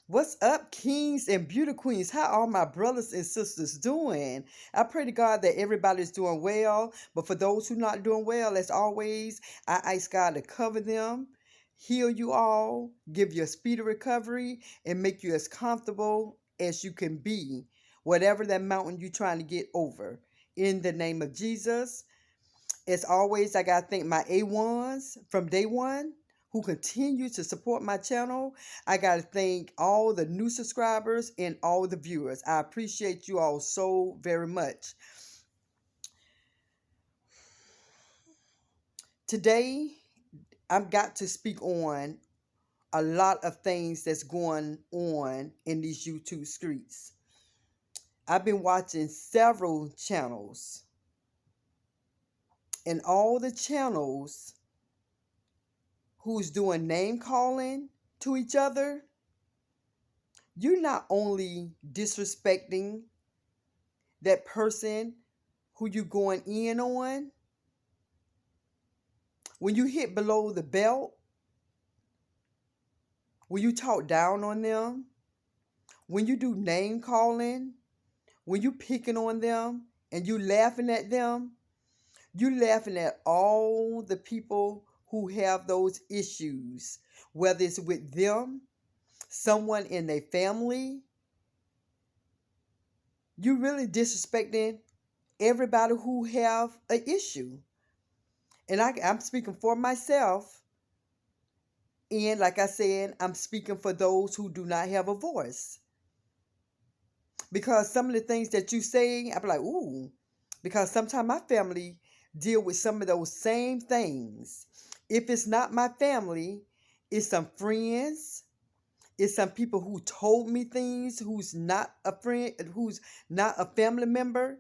What's up, kings and beauty queens? How are my brothers and sisters doing? I pray to God that everybody's doing well. But for those who not doing well, as always, I ask God to cover them, heal you all, give you a speedy recovery, and make you as comfortable as you can be, whatever that mountain you're trying to get over. In the name of Jesus. As always, I got to thank my A1s from day one who continue to support my channel. I got to thank all the new subscribers and all the viewers. I appreciate you all so very much. Today, I've got to speak on a lot of things that's going on in these YouTube streets. I've been watching several channels, and all the channels who's doing name calling to each other, you're not only disrespecting that person who you going in on, when you hit below the belt, when you talk down on them, when you do name calling, when you picking on them and you laughing at them, you laughing at all the people who have those issues, whether it's with them, someone in their family. You really disrespecting everybody who have an issue. And I'm speaking for myself. And like I said, I'm speaking for those who do not have a voice. Because some of the things that you say, I'm like, ooh. Because sometimes my family deal with some of those same things. If it's not my family, it's some friends. It's some people who told me things, who's not a friend, who's not a family member.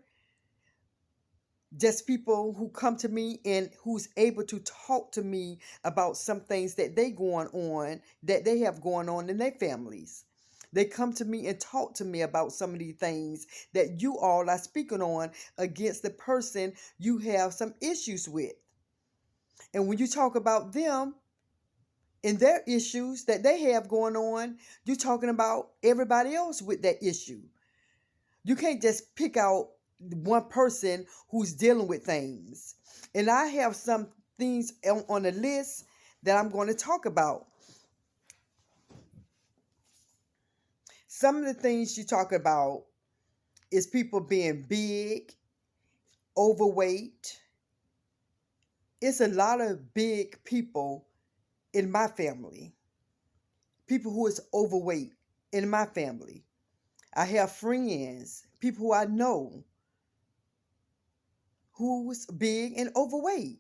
Just people who come to me and who's able to talk to me about some things that they have going on in their families. They come to me and talk to me about some of these things that you all are speaking on against the person you have some issues with. And when you talk about them and their issues that they have going on, you're talking about everybody else with that issue. You can't just pick out one person who's dealing with things. And I have some things on the list that I'm going to talk about. Some of the things you talk about is people being big, overweight. It's a lot of big people in my family. People who is overweight in my family. I have friends, people who I know who's big and overweight.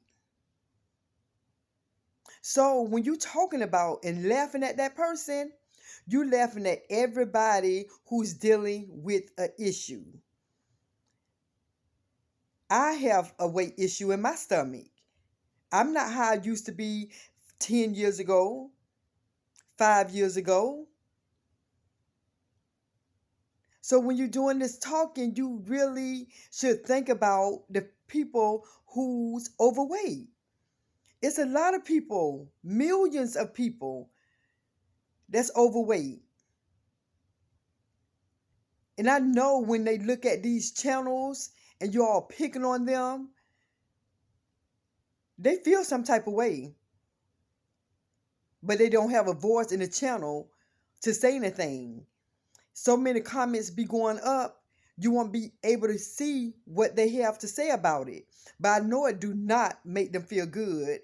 So when you talking about and laughing at that person, you laughing at everybody who's dealing with an issue. I have a weight issue in my stomach. I'm not how I used to be 10 years ago, 5 years ago. So when you're doing this talking, you really should think about the people who's overweight. It's a lot of people, millions of people that's overweight. And I know when they look at these channels and you're all picking on them, they feel some type of way. But they don't have a voice in the channel to say anything. So many comments be going up, you won't be able to see what they have to say about it. But I know it do not make them feel good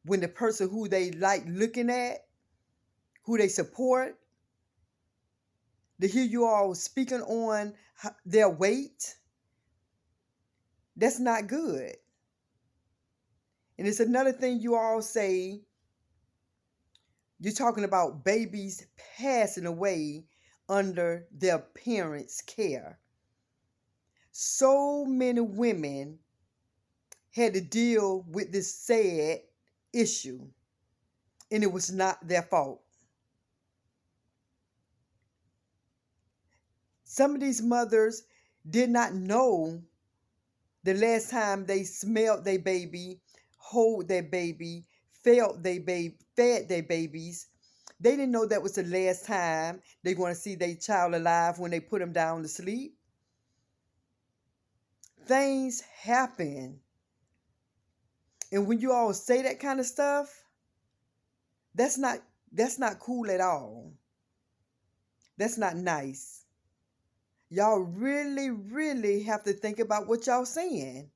when the person who they like looking at, who they support, to hear you all speaking on their weight, that's not good. And it's another thing you all say, you're talking about babies passing away under their parents' care. So many women had to deal with this sad issue, and it was not their fault. Some of these mothers did not know the last time they smelled their baby, hold their baby, felt their baby, fed their babies. They didn't know that was the last time they're going to see their child alive when they put him down to sleep. Things happen. And when you all say that kind of stuff, that's not that's not cool at all. That's not nice. Y'all really, really have to think about what y'all saying.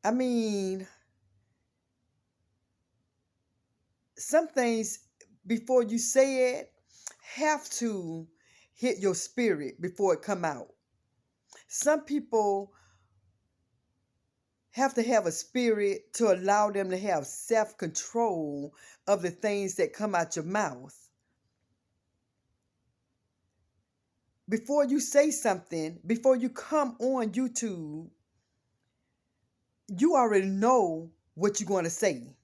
I mean, some things before you say it have to hit your spirit before it come out. Some people have to have a spirit to allow them to have self-control of the things that come out your mouth. Before you say something, before you come on YouTube, you already know what you're going to say.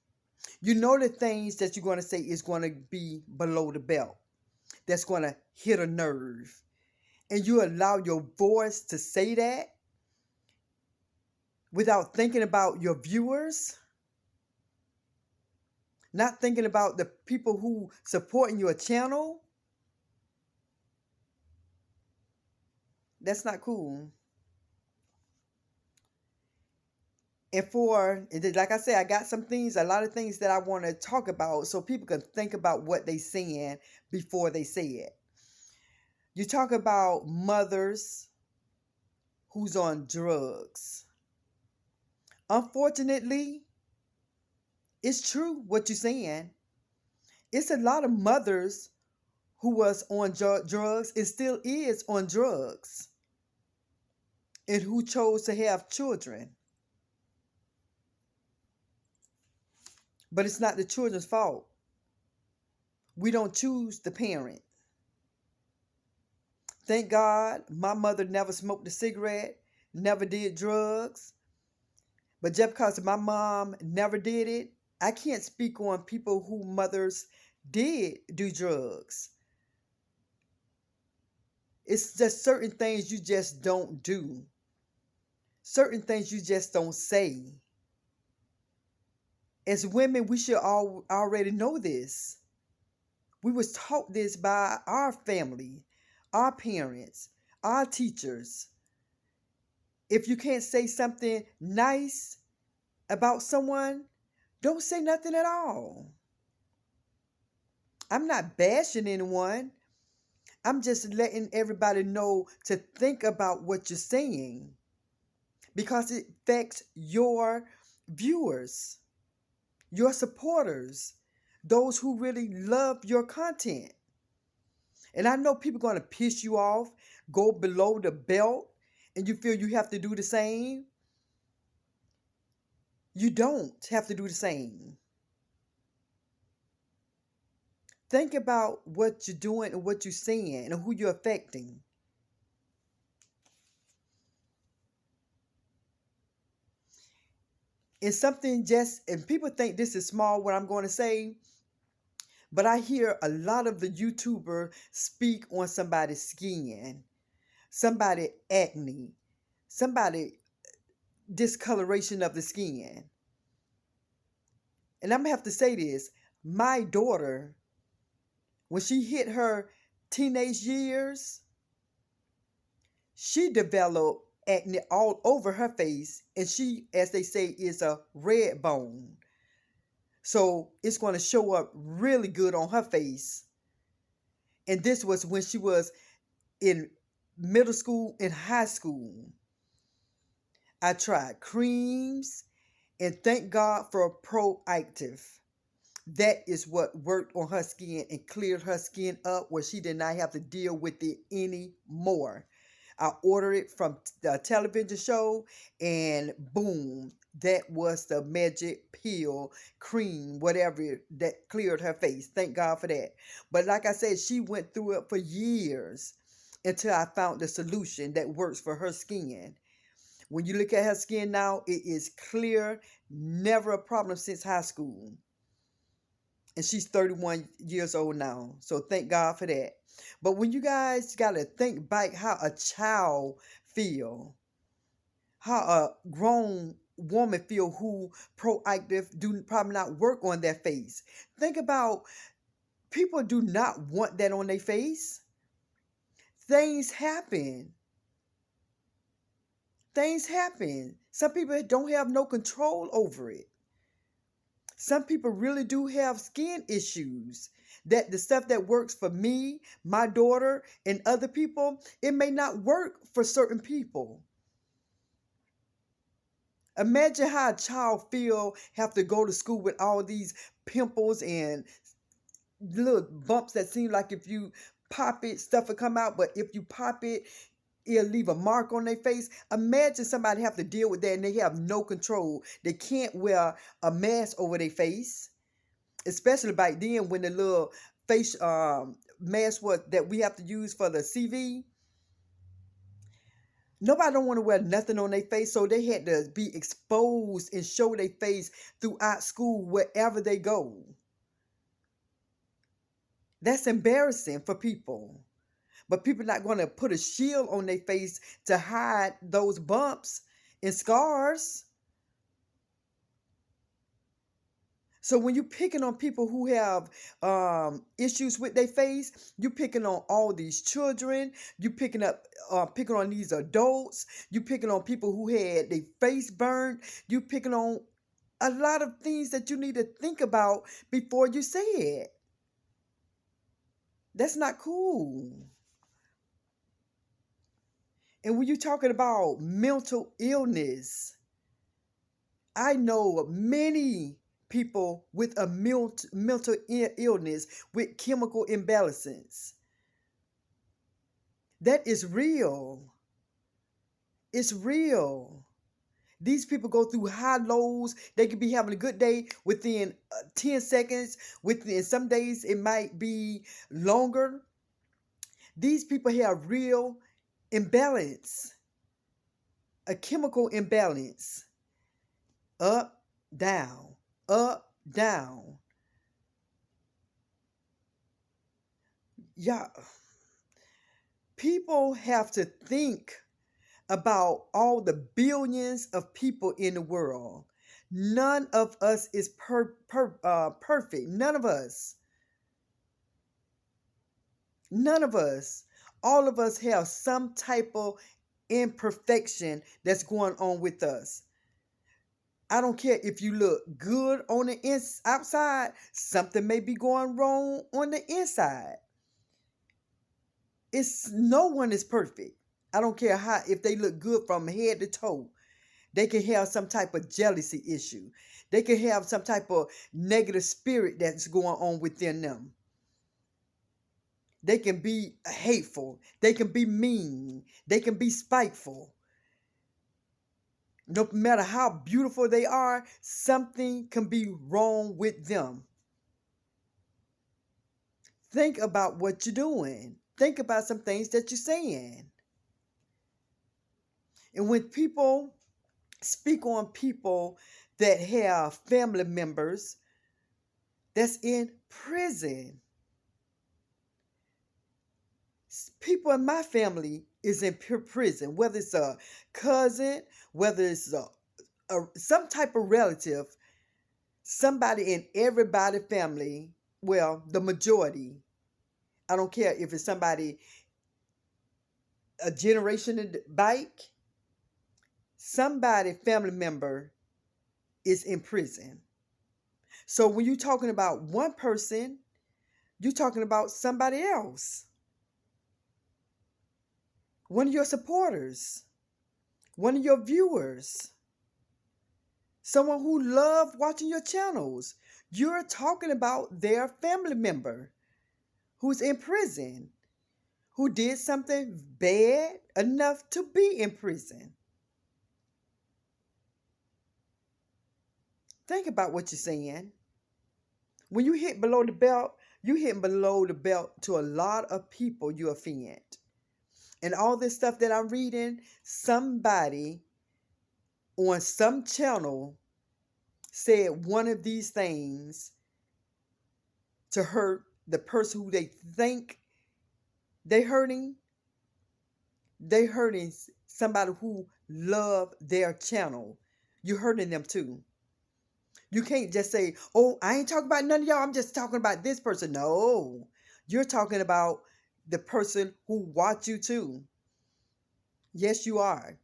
You know the things that you're going to say is going to be below the belt. That's going to hit a nerve. And you allow your voice to say that without thinking about your viewers, not thinking about the people who supporting your channel. That's not cool. And like I said, I got a lot of things that I want to talk about so people can think about what they saying before they say it. You talk about mothers who's on drugs. Unfortunately, it's true what you're saying. It's a lot of mothers who was on drugs and still is on drugs and who chose to have children. But it's not the children's fault. We don't choose the parent. Thank God my mother never smoked a cigarette, never did drugs. But just because my mom never did it, I can't speak on people who mothers did do drugs. It's just certain things you just don't do. Certain things you just don't say. As women, we should all already know this. We was taught this by our family, our parents, our teachers. If you can't say something nice about someone, don't say nothing at all. I'm not bashing anyone. I'm just letting everybody know to think about what you're saying because it affects your viewers, your supporters, those who really love your content. And I know people are going to piss you off, go below the belt, and you feel you have to do the same. You don't have to do the same. Think about what you're doing and what you're saying and who you're affecting. It's something and people think this is small, what I'm going to say, but I hear a lot of the YouTubers speak on somebody's skin, somebody acne, somebody discoloration of the skin. And I'm going to have to say this. My daughter, when she hit her teenage years, she developed acne all over her face. And she, as they say, is a red bone. So it's going to show up really good on her face. And this was when she was in middle school and high school. I tried creams and thank God for Proactive. That is what worked on her skin and cleared her skin up where she did not have to deal with it anymore. I ordered it from the television show and boom, that was the magic pill, cream, whatever that cleared her face. Thank God for that. But like I said, she went through it for years until I found the solution that works for her skin. When you look at her skin now, it is clear, never a problem since high school. And she's 31 years old now. So thank God for that. But when you guys got to think back how a child feel, how a grown woman feel who proactive do probably not work on their face. Think about, people do not want that on their face. Things happen. Things happen. Some people don't have no control over it. Some people really do have skin issues. That the stuff that works for me, my daughter, and other people, it may not work for certain people. Imagine how a child feel have to go to school with all these pimples and little bumps that seem like if you pop it, stuff will come out, but if you pop it, it'll leave a mark on their face. Imagine somebody have to deal with that and they have no control. They can't wear a mask over their face, especially back then when the little face mask was that we have to use for the CV. Nobody don't want to wear nothing on their face, so they had to be exposed and show their face throughout school wherever they go. That's embarrassing for people. But people not going to put a shield on their face to hide those bumps and scars. So when you're picking on people who have issues with their face, you're picking on all these children. You picking on these adults. You picking on people who had their face burned. You picking on a lot of things that you need to think about before you say it. That's not cool. And when you're talking about mental illness, I know many people with a mental illness with chemical imbalances. That is real. It's real. These people go through high lows. They could be having a good day within 10 seconds. Within some days, it might be longer. These people have real imbalance, a chemical imbalance. Up, down, up, down. Yeah. People have to think about all the billions of people in the world. None of us is perfect. None of us. None of us. All of us have some type of imperfection that's going on with us. I don't care if you look good on the outside, something may be going wrong on the inside. No one is perfect. I don't care how, if they look good from head to toe. They can have some type of jealousy issue. They can have some type of negative spirit that's going on within them. They can be hateful. They can be mean. They can be spiteful. No matter how beautiful they are, something can be wrong with them. Think about what you're doing. Think about some things that you're saying. And when people speak on people that have family members that's in prison, people in my family is in prison, whether it's a cousin, whether it's some type of relative, somebody in everybody's family, well, the majority. I don't care if it's somebody a generation back, somebody family member is in prison. So when you're talking about one person, you're talking about somebody else. One of your supporters, one of your viewers, someone who loves watching your channels. You're talking about their family member who's in prison, who did something bad enough to be in prison. Think about what you're saying. When you hit below the belt, you hitting below the belt to a lot of people you offend. And all this stuff that I'm reading, somebody on some channel said one of these things to hurt the person who they think they hurting. They hurting somebody who love their channel. You're hurting them too. You can't just say, oh, I ain't talking about none of y'all. I'm just talking about this person. No, you're talking about the person who watched you too. Yes, you are.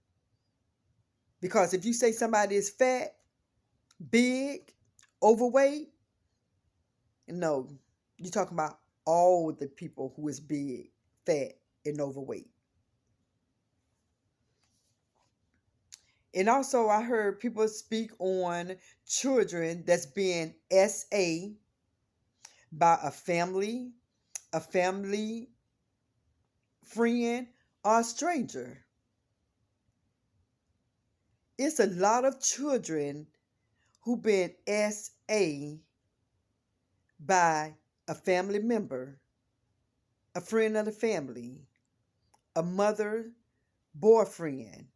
Because if you say somebody is fat, big, overweight, no, you're talking about all the people who is big, fat, and overweight. And also, I heard people speak on children that's being SA by a family friend, or a stranger. It's a lot of children who been SA by a family member, a friend of the family, a mother, boyfriend.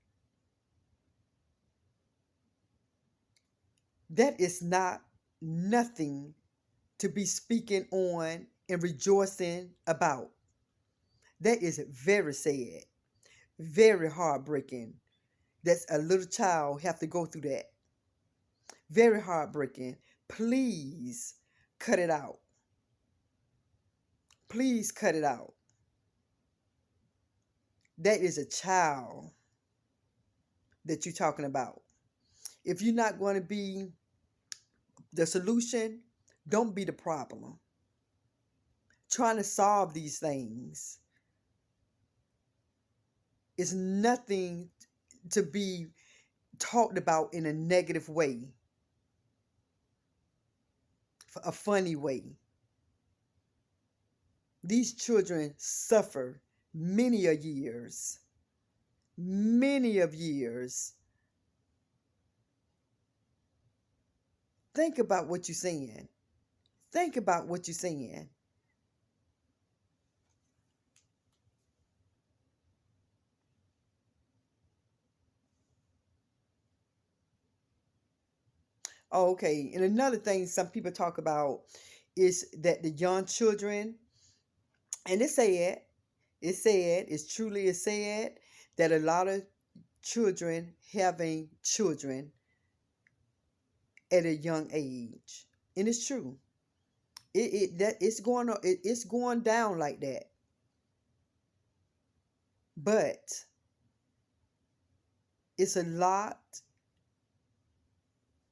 That is not nothing to be speaking on and rejoicing about. That is very sad, very heartbreaking. That's a little child have to go through that. Very heartbreaking. Please cut it out. Please cut it out. That is a child that you're talking about. If you're not going to be the solution, don't be the problem. Trying to solve these things is nothing to be talked about in a negative way, a funny way. These children suffer many a years, many of years. Think about what you're saying. Think about what you're saying. Oh, okay. And another thing some people talk about is that the young children, and it's truly is sad that a lot of children having children at a young age. And it's true. It's going on, it's going down like that. But it's a lot.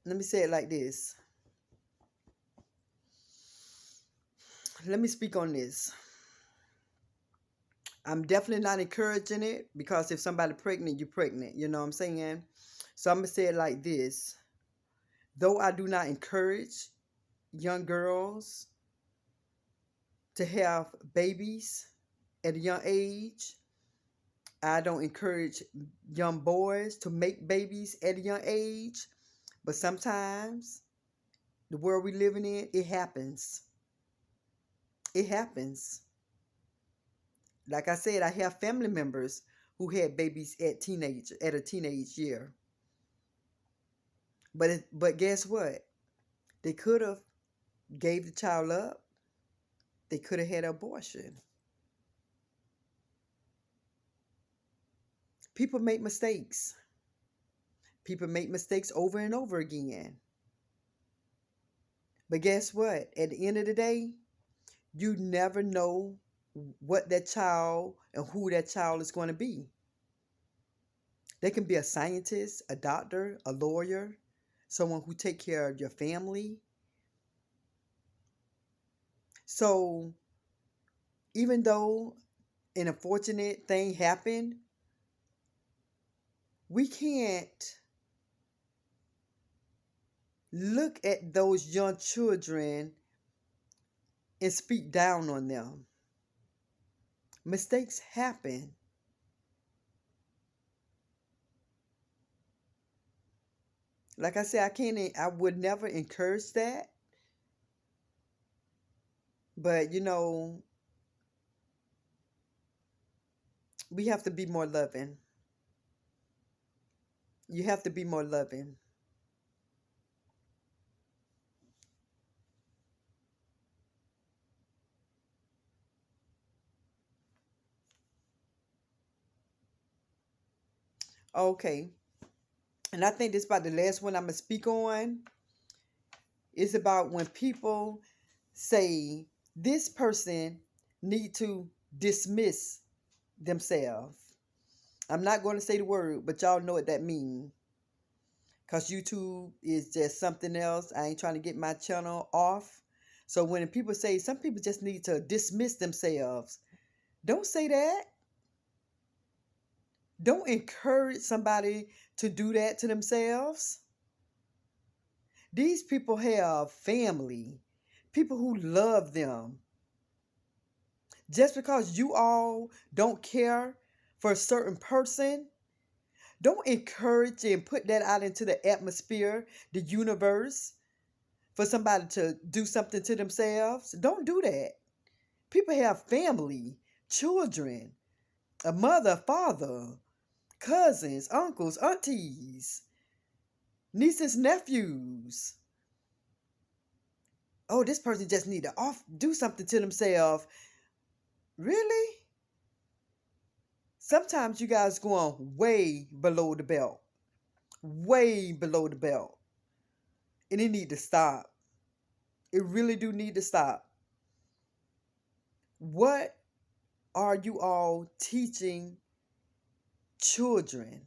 Let me say it like this. Let me speak on this. I'm definitely not encouraging it because if somebody pregnant, you're pregnant. You know what I'm saying? So I'm gonna say it like this. Though I do not encourage young girls to have babies at a young age, I don't encourage young boys to make babies at a young age. But sometimes the world we living in, it happens. It happens. Like I said, I have family members who had babies at a teenage year. But guess what? They could have gave the child up. They could have had an abortion. People make mistakes. People make mistakes over and over again. But guess what? At the end of the day, you never know what that child and who that child is going to be. They can be a scientist, a doctor, a lawyer, someone who take care of your family. So even though an unfortunate thing happened, we can't look at those young children and speak down on them. Mistakes happen. Like I said, I would never encourage that. But we have to be more loving. You have to be more loving. Okay. And I think this is about the last one I'm going to speak on. It's about when people say this person need to dismiss themselves. I'm not going to say the word, but y'all know what that means. Because YouTube is just something else. I ain't trying to get my channel off. So when people say some people just need to dismiss themselves, don't say that. Don't encourage somebody to do that to themselves. These people have family, people who love them. Just because you all don't care for a certain person, don't encourage and put that out into the atmosphere, the universe, for somebody to do something to themselves. Don't do that. People have family, children, a mother, father, cousins, uncles, aunties, nieces, nephews. Oh, this person just need to do something to themselves. Really? Sometimes you guys going way below the belt. Way below the belt. And it need to stop. It really do need to stop. What are you all teaching children?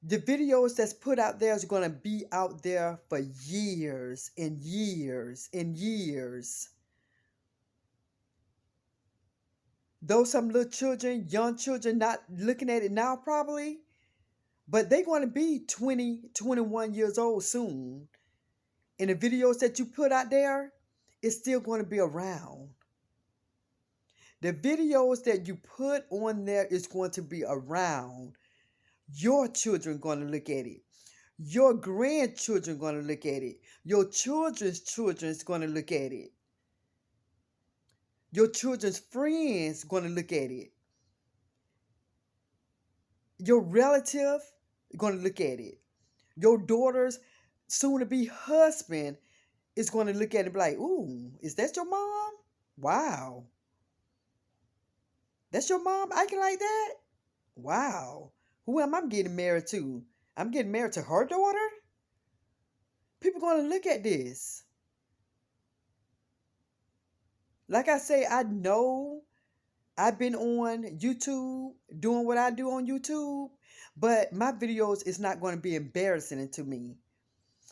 The videos that's put out there is going to be out there for years and years and years. Though some little children, young children, not looking at it now probably, but they're going to be 20, 21 years old soon. And the videos that you put out there is still going to be around. The videos that you put on there is going to be around. Your children going to look at it. Your grandchildren going to look at it. Your children's children is going to look at it. Your children's friends going to look at it. Your relative going to look at it. Your daughter's soon-to-be husband is going to look at it and be like, ooh, is that your mom? Wow. That's your mom acting like that? Wow. Who am I getting married to? I'm getting married to her daughter? People going to look at this. Like I say, I know I've been on YouTube doing what I do on YouTube, but my videos is not going to be embarrassing to me.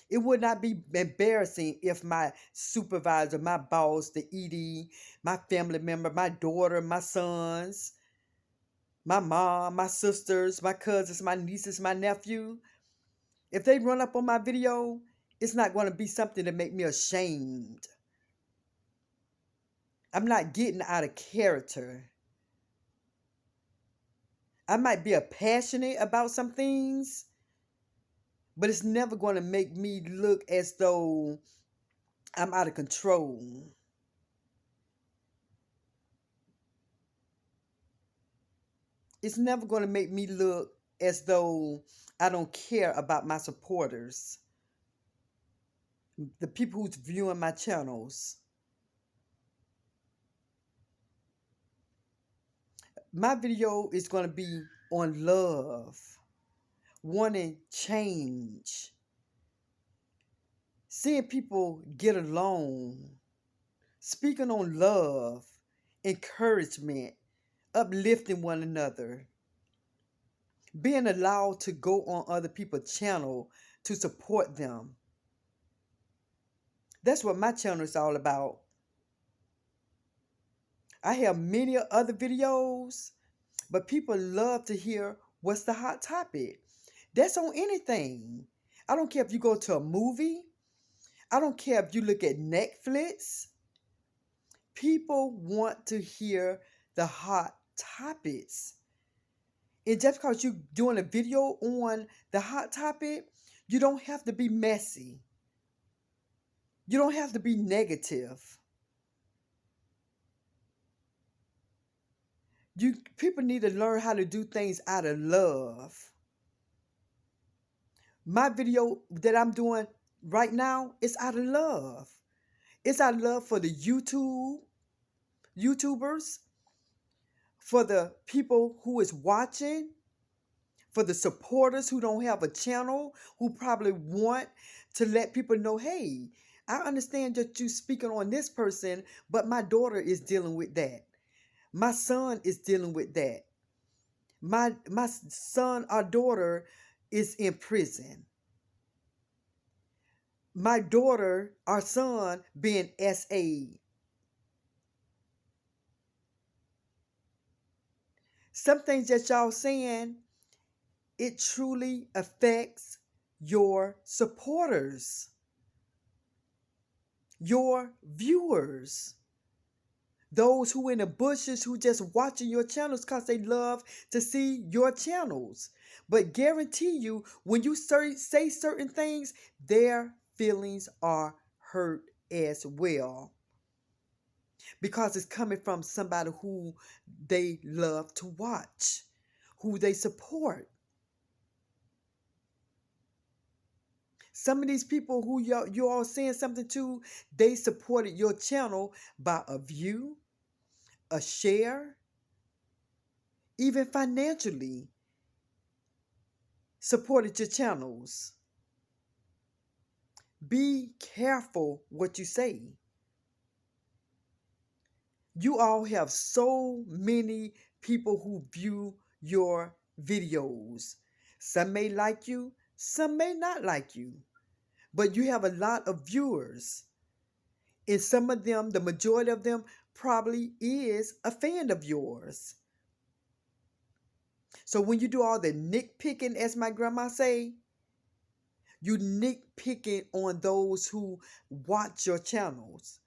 It would not be embarrassing if my supervisor, my boss, the ED, my family member, my daughter, my sons, my mom, my sisters, my cousins, my nieces, my nephew, if they run up on my video, it's not going to be something to make me ashamed. I'm not getting out of character. I might be passionate about some things, but it's never going to make me look as though I'm out of control. It's never going to make me look as though I don't care about my supporters, the people who's viewing my channels. My video is going to be on love, wanting change, seeing people get along, speaking on love, encouragement, uplifting one another, being allowed to go on other people's channel to support them. That's what my channel is all about. I have many other videos, but people love to hear what's the hot topic. That's on anything. I don't care if you go to a movie. I don't care if you look at Netflix. People want to hear the hot topics. And just because you're doing a video on the hot topic, you don't have to be messy. You don't have to be negative. People need to learn how to do things out of love. My video that I'm doing right now is out of love. It's out of love for the YouTubers, for the people who is watching, For the supporters who don't have a channel, who probably want to let people know, hey, I understand that you speaking on this person, but my daughter is dealing with that. My son is dealing with that. My son or daughter is in prison. My daughter or son being SA. Some things that y'all saying, it truly affects your supporters, your viewers, those who in the bushes who just watching your channels because they love to see your channels. But guarantee you, when you say certain things, their feelings are hurt as well, because it's coming from somebody who they love to watch, who they support. Some of these people who you all saying something to, they supported your channel by a view, a share, even financially supported your channels. Be careful what you say. You all have so many people who view your videos. Some may like you, some may not like you, but you have a lot of viewers. And some of them, the majority of them, probably is a fan of yours. So when you do all the nitpicking, as my grandma say, you nitpicking on those who watch your channels.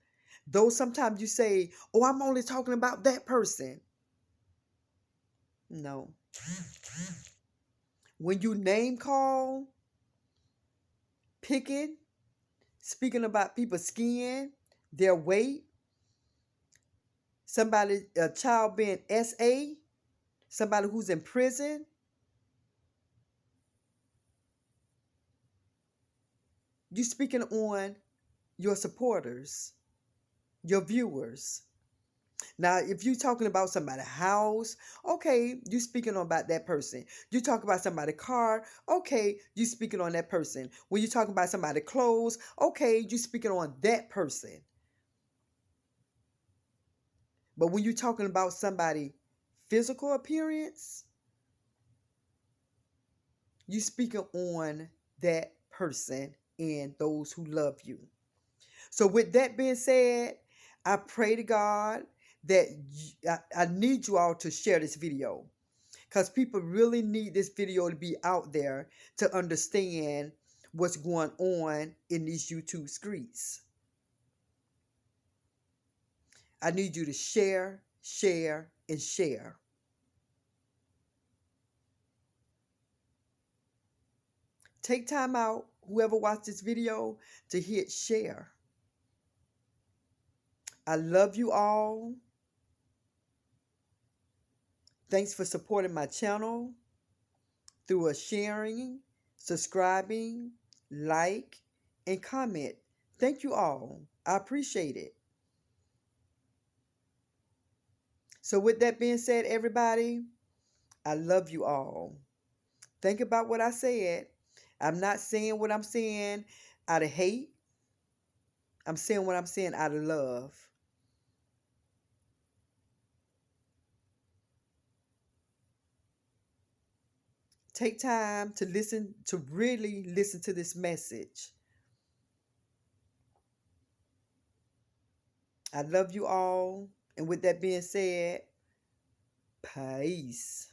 Though sometimes you say, oh, I'm only talking about that person. No. When you name call, picking, speaking about people's skin, their weight, somebody, a child being SA, somebody who's in prison, you speaking on your supporters, your viewers. Now, if you're talking about somebody's house, okay, you speaking on about that person. You talk about somebody's car, okay, you speaking on that person. When you talking about somebody's clothes, okay, you speaking on that person. But when you're talking about somebody's physical appearance, you speaking on that person and those who love you. So with that being said, I pray to God that I need you all to share this video, because people really need this video to be out there to understand what's going on in these YouTube streets. I need you to share, share, and share. Take time out, whoever watched this video, to hit share. I love you all. Thanks for supporting my channel through a sharing, subscribing, like, and comment. Thank you all. I appreciate it. So with that being said, everybody, I love you all. Think about what I said. I'm not saying what I'm saying out of hate. I'm saying what I'm saying out of love. Take time to listen, to really listen to this message. I love you all. And with that being said, peace.